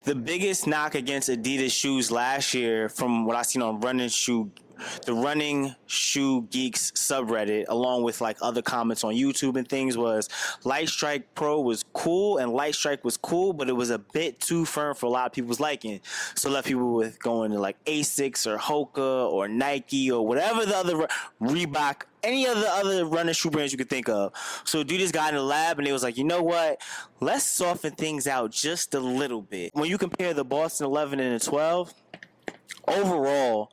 The biggest knock against Adidas shoes last year, from what I seen on the running shoe geeks subreddit, along with like other comments on YouTube and things, was Light Strike Pro was cool and Light Strike was cool, but it was a bit too firm for a lot of people's liking. So left people with going to like Asics or Hoka or Nike or whatever the other Reebok, any of the other running shoe brands you could think of. So Adidas got in the lab and they was like, you know what? Let's soften things out just a little bit. When you compare the Boston 11 and the 12, overall,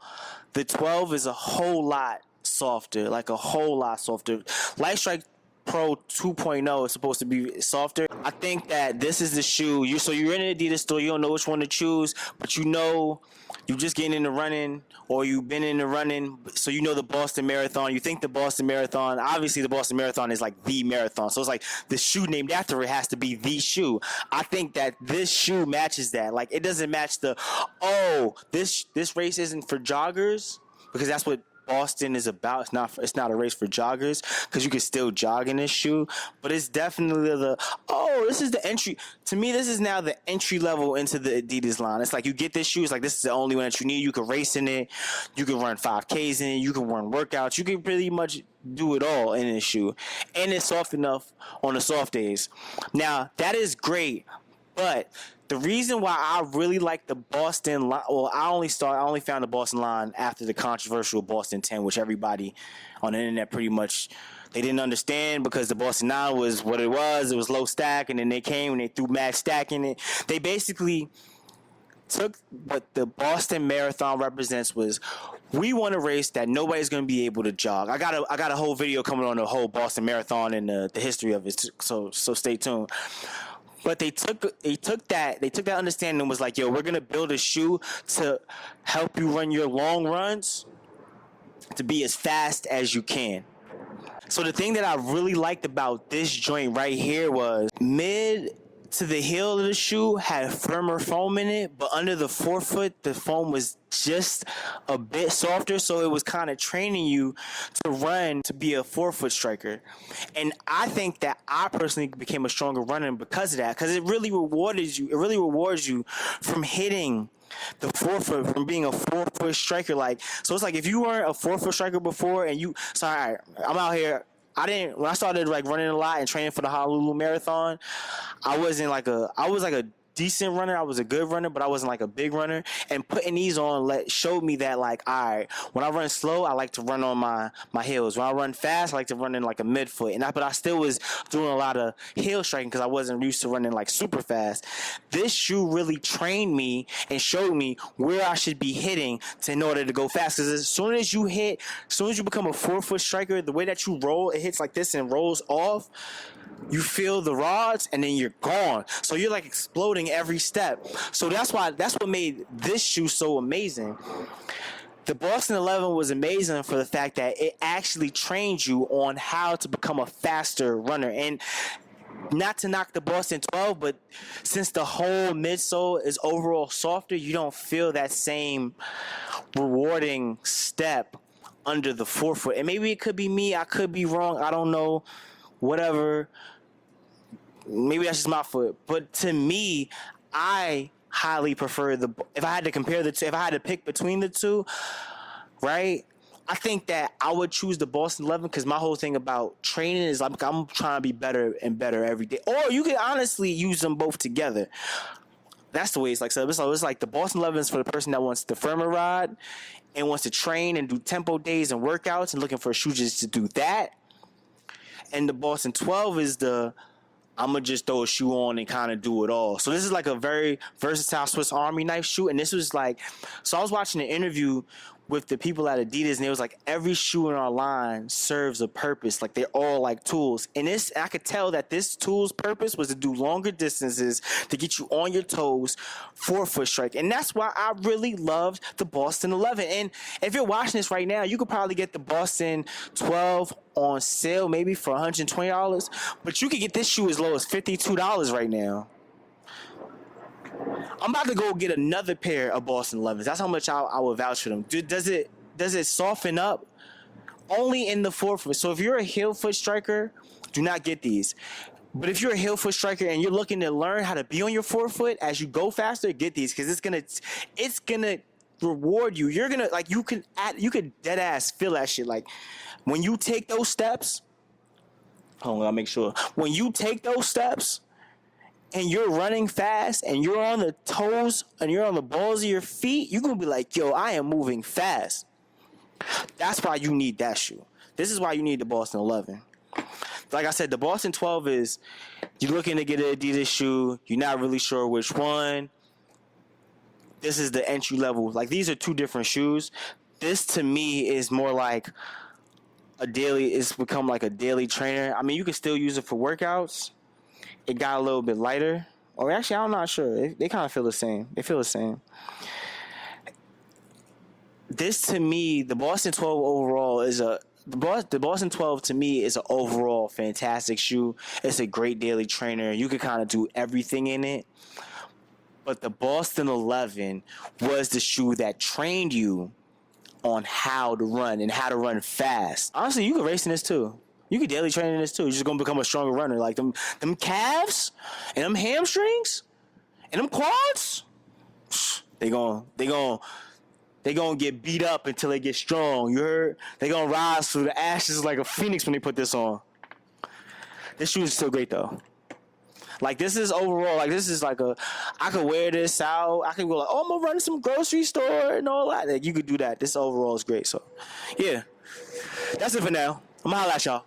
the 12 is a whole lot softer, like a whole lot softer. Light Strike Pro 2.0 is supposed to be softer. I think that this is the shoe. You're in an Adidas store, you don't know which one to choose, but you know you just getting into running or you've been into running, so you know the Boston Marathon. You think the Boston Marathon, obviously the Boston Marathon is like the marathon. So it's like the shoe named after it has to be the shoe. I think that this shoe matches that. Like it doesn't match this race isn't for joggers, because that's what Boston is about. It's not a race for joggers, because you can still jog in this shoe, but it's definitely this is the entry. To me, this is now the entry level into the Adidas line. It's like you get this shoe, it's like this is the only one that you need. You can race in it, you can run 5Ks in it, you can run workouts, you can pretty much do it all in this shoe, and it's soft enough on the soft days. Now that is great, but the reason why I really like the Boston line, well, I only found the Boston line after the controversial Boston 10, which everybody on the internet pretty much, they didn't understand, because the Boston 9 was what it was. It was low stack, and then they came and they threw max stack in it. They basically took what the Boston Marathon represents was, we want a race that nobody's going to be able to jog. I got a whole video coming on the whole Boston Marathon and the history of it, so stay tuned. But they took that understanding and was like, yo, we're gonna build a shoe to help you run your long runs to be as fast as you can. So the thing that I really liked about this joint right here was mid to the heel of the shoe had firmer foam in it, but under the forefoot, the foam was just a bit softer, so it was kind of training you to run to be a forefoot striker. And I think that I personally became a stronger runner because of that, because it really rewards you from hitting the forefoot, from being a forefoot striker. Like, so it's like if you weren't a forefoot striker before and I'm out here. When I started like running a lot and training for the Honolulu Marathon, I was like a decent runner. I was a good runner, but I wasn't like a big runner. And putting these on showed me that, like, all right, when I run slow, I like to run on my heels. When I run fast, I like to run in like a midfoot. But I still was doing a lot of heel striking because I wasn't used to running like super fast. This shoe really trained me and showed me where I should be hitting in order to go fast. Because as soon as you become a forefoot striker, the way that you roll, it hits like this and rolls off. You feel the rods and then you're gone. So you're like exploding every step. So that's what made this shoe so amazing. The Boston 11 was amazing for the fact that it actually trained you on how to become a faster runner. And not to knock the Boston 12, but since the whole midsole is overall softer, you don't feel that same rewarding step under the forefoot. And maybe it could be me. I could be wrong. I don't know. Whatever, maybe that's just my foot, but to me, I highly prefer if I had to compare the two, if I had to pick between the two, right, I think that I would choose the Boston 11, because my whole thing about training is I'm trying to be better and better every day. Or you can honestly use them both together. That's the way it's like. So it's like the Boston 11 is for the person that wants the firmer rod and wants to train and do tempo days and workouts and looking for shoes just to do that. And the Boston 12 is I'm going to just throw a shoe on and kind of do it all. So this is like a very versatile Swiss Army knife shoe. And this was like, so I was watching an interview with the people at Adidas, and it was like every shoe in our line serves a purpose. Like they're all like tools. And I could tell that this tool's purpose was to do longer distances, to get you on your toes, forefoot strike. And that's why I really loved the Boston 11. And if you're watching this right now, you could probably get the Boston 12 on sale maybe for $120, but you could get this shoe as low as $52 right now. I'm about to go get another pair of Boston 11s. That's how much I would vouch for them. Does it soften up? Only in the forefoot. So if you're a heel foot striker, do not get these. But if you're a heel foot striker and you're looking to learn how to be on your forefoot as you go faster, get these because it's gonna reward you. You're gonna like you could dead ass feel that shit. Like when you take those steps, hold on, I'll make sure. When you take those steps and you're running fast and you're on the toes and you're on the balls of your feet, you're gonna be like, yo, I am moving fast. That's why you need that shoe. This is why you need the Boston 11. Like I said, the Boston 12 is you're looking to get an Adidas shoe. You're not really sure which one. This is the entry level. Like these are two different shoes. This to me is more like it's become like a daily trainer. I mean, you can still use it for workouts. It got a little bit lighter. Or actually, I'm not sure. They kind of feel the same. They feel the same. This to me, the Boston 12 overall is the Boston 12 to me is an overall fantastic shoe. It's a great daily trainer. You can kind of do everything in it. But the Boston 11 was the shoe that trained you on how to run and how to run fast. Honestly, you could race in this too. You could daily train in this too. You're just gonna become a stronger runner. Like them calves and them hamstrings and them quads. They gonna get beat up until they get strong. You heard? They gonna rise through the ashes like a phoenix when they put this on. This shoe is still great though. Like this is overall, like this is like I could wear this out. I could go like, oh, I'm gonna run to some grocery store and all that. Like you could do that. This overall is great. So, yeah, that's it for now. I'm gonna holla at y'all.